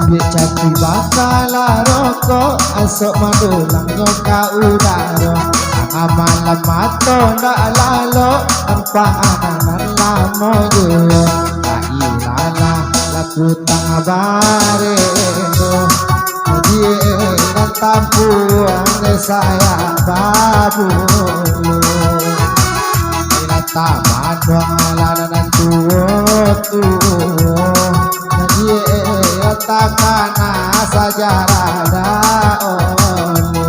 duit cakri bakal rokok asok madulang nyoka udaro amalam mato ndak lalo tanpa ananan lamo yo ilala laku tang bareno dia dan tampuan saya babu ila taman walanan tuo dia takana sajarah daonu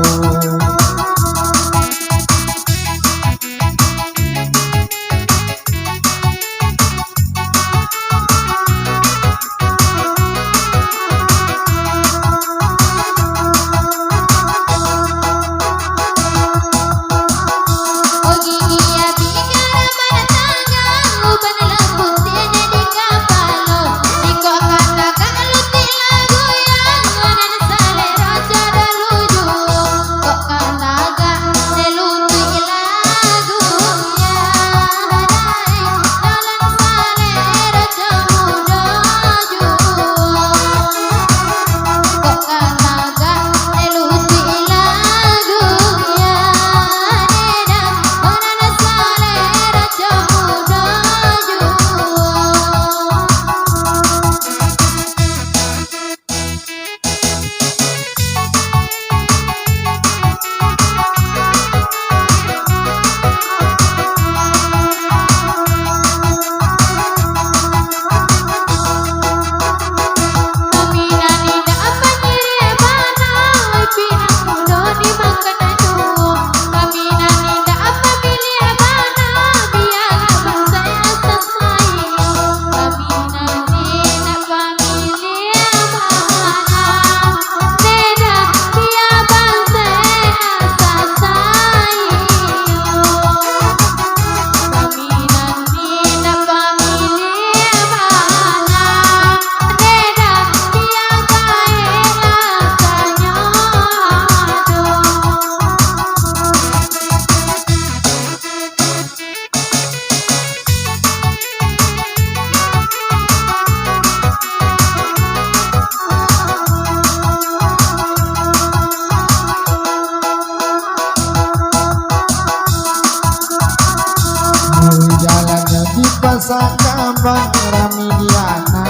jalannya di pasar kambang Ramidiana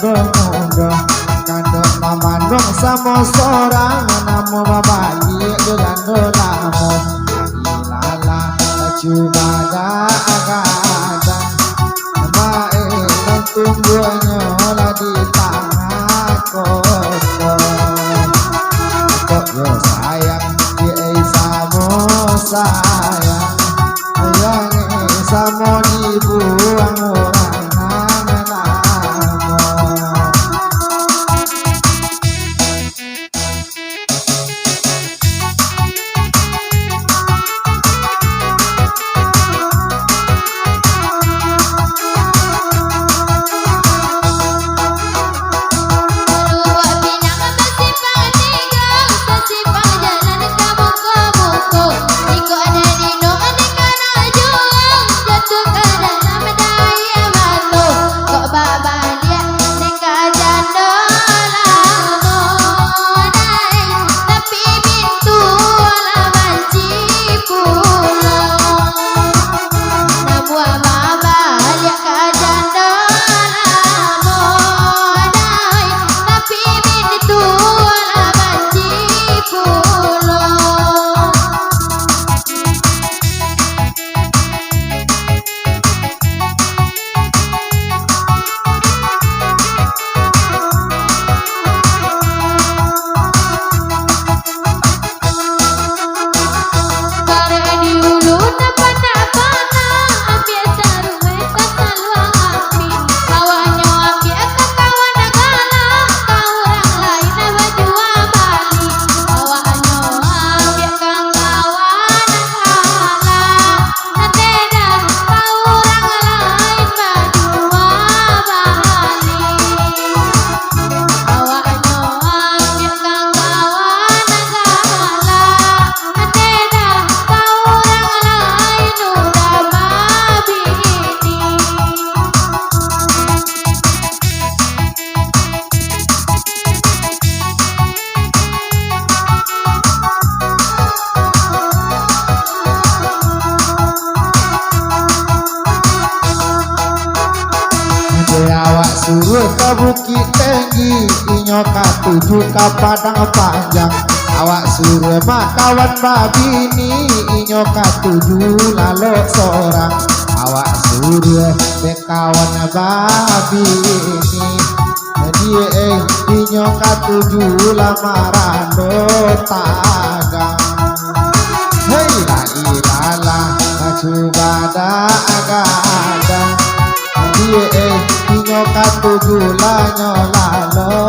mundo-mundo kandung mamandong sama seorang namu babalik dengan dolamu ilala coba agak-agak main tumbuhnya lah di tangan kok yo sayang dia samo sayang sama dibuang orang nama-nama suruh ke bukit tinggi, inyo katuju ke padang panjang. Awak suruh makawan babini, inyo katuju lalu sorang. Awak suruh bekawan babini, dia inyo katuju lamaran do tagang. Hei la ilala kacubada agadang, dia inyo katuju la nyolalo